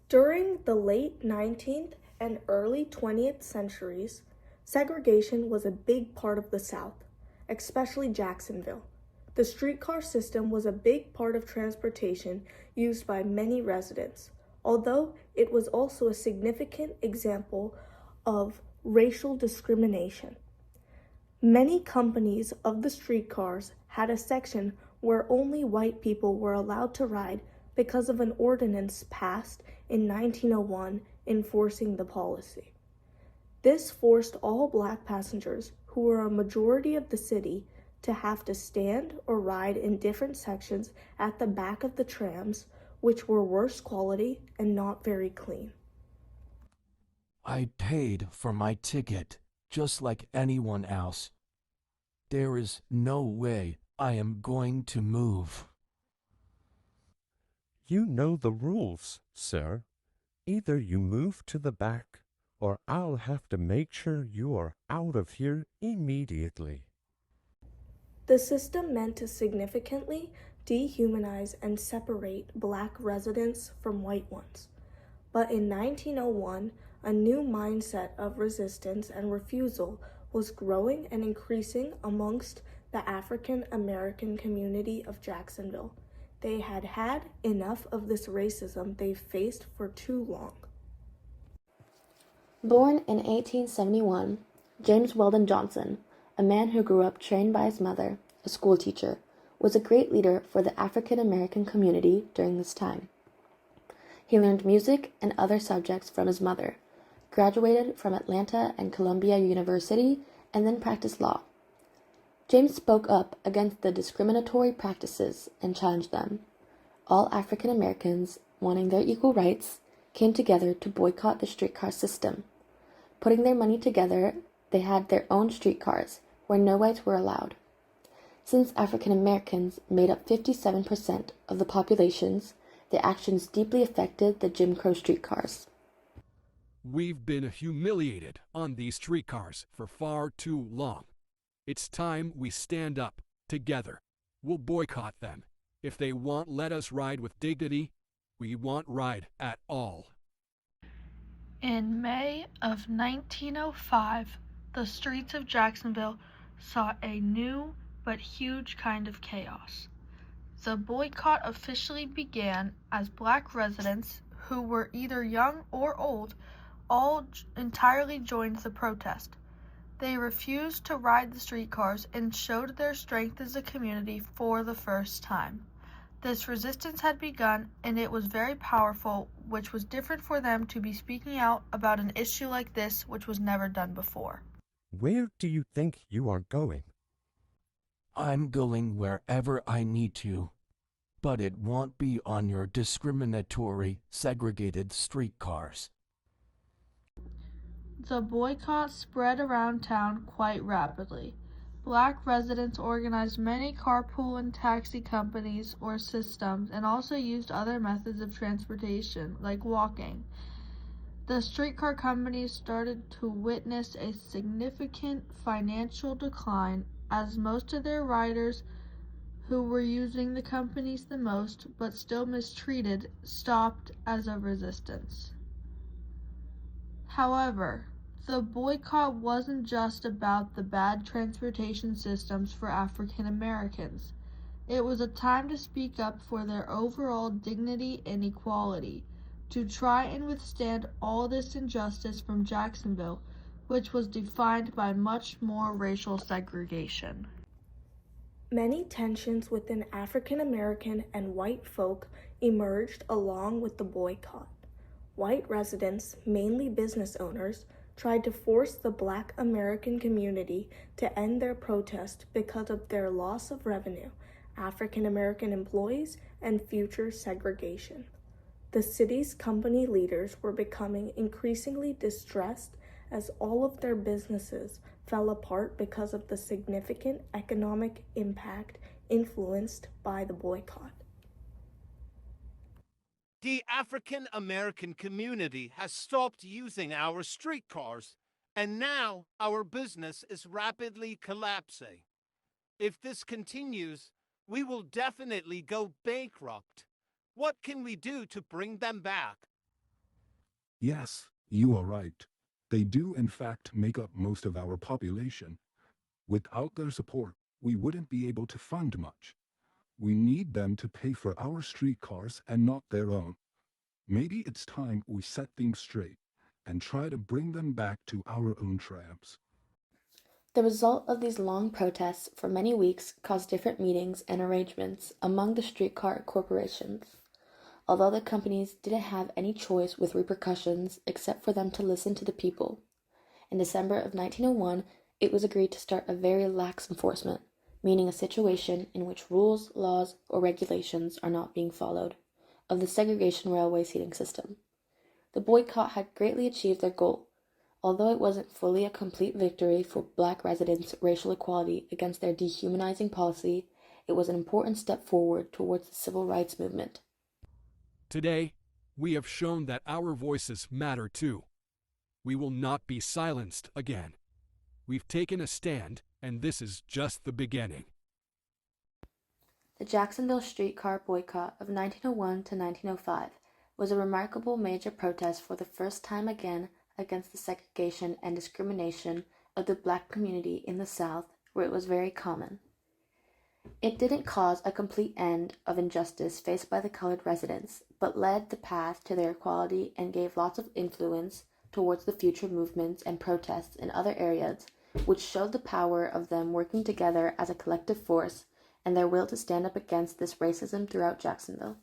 During the late 19th and early 20th centuries, segregation was a big part of the South, especially Jacksonville. The streetcar system was a big part of transportation used by many residents, although it was also a significant example of racial discrimination. Many companies of the streetcars had a section where only white people were allowed to ride because of an ordinance passed in 1901 enforcing the policy. This forced all black passengers, who were a majority of the city, to have to stand or ride in different sections at the back of the trams, which were worse quality and not very clean. I paid for my ticket, just like anyone else. There is no way I am going to move. You know the rules, sir. Either you move to the back, or I'll have to make sure you are out of here immediately. The system meant to significantly dehumanize and separate black residents from white ones. But in 1901, a new mindset of resistance and refusal was growing and increasing amongst the African American community of Jacksonville. They had had enough of this racism they faced for too long. Born in 1871, James Weldon Johnson, a man who grew up trained by his mother, a schoolteacher, was a great leader for the African American community during this time. He learned music and other subjects from his mother, graduated from Atlanta and Columbia University, and then practiced law. James spoke up against the discriminatory practices and challenged them. All African Americans, wanting their equal rights, came together to boycott the streetcar system. Putting their money together, they had their own streetcars, where no whites were allowed. Since African Americans made up 57% of the populations, the actions deeply affected the Jim Crow streetcars. We've been humiliated on these streetcars for far too long. It's time we stand up together. We'll boycott them. If they won't let us ride with dignity, we won't ride at all. In May of 1905, the streets of Jacksonville saw a new but huge kind of chaos. The boycott officially began as black residents, who were either young or old, all entirely joined the protest. They refused to ride the streetcars and showed their strength as a community for the first time. This resistance had begun, and it was very powerful, which was different for them to be speaking out about an issue like this, which was never done before. Where do you think you are going? I'm going wherever I need to, but it won't be on your discriminatory, segregated streetcars. The boycott spread around town quite rapidly. Black residents organized many carpool and taxi companies or systems and also used other methods of transportation, like walking. The streetcar companies started to witness a significant financial decline as most of their riders who were using the companies the most but still mistreated stopped as a resistance. However, the boycott wasn't just about the bad transportation systems for African Americans. It was a time to speak up for their overall dignity and equality, to try and withstand all this injustice from Jacksonville, which was defined by much more racial segregation. Many tensions within African American and white folk emerged along with the boycott. White residents, mainly business owners, tried to force the Black American community to end their protest because of their loss of revenue, African American employees, and future segregation. The city's company leaders were becoming increasingly distressed as all of their businesses fell apart because of the significant economic impact influenced by the boycott. The African American community has stopped using our streetcars, and now our business is rapidly collapsing. If this continues, we will definitely go bankrupt. What can we do to bring them back? Yes, you are right. They do in fact make up most of our population. Without their support, we wouldn't be able to fund much. We need them to pay for our streetcars and not their own. Maybe it's time we set things straight and try to bring them back to our own trams. The result of these long protests for many weeks caused different meetings and arrangements among the streetcar corporations. Although the companies didn't have any choice with repercussions except for them to listen to the people. In December of 1901, it was agreed to start a very lax enforcement, meaning a situation in which rules, laws, or regulations are not being followed, of the segregation railway seating system. The boycott had greatly achieved their goal. Although it wasn't fully a complete victory for black residents' racial equality against their dehumanizing policy, it was an important step forward towards the civil rights movement. Today, we have shown that our voices matter too. We will not be silenced again. We've taken a stand, and this is just the beginning. The Jacksonville streetcar boycott of 1901 to 1905 was a remarkable major protest for the first time again against the segregation and discrimination of the black community in the South, where it was very common. It didn't cause a complete end of injustice faced by the colored residents, but led the path to their equality and gave lots of influence towards the future movements and protests in other areas, which showed the power of them working together as a collective force and their will to stand up against this racism throughout Jacksonville.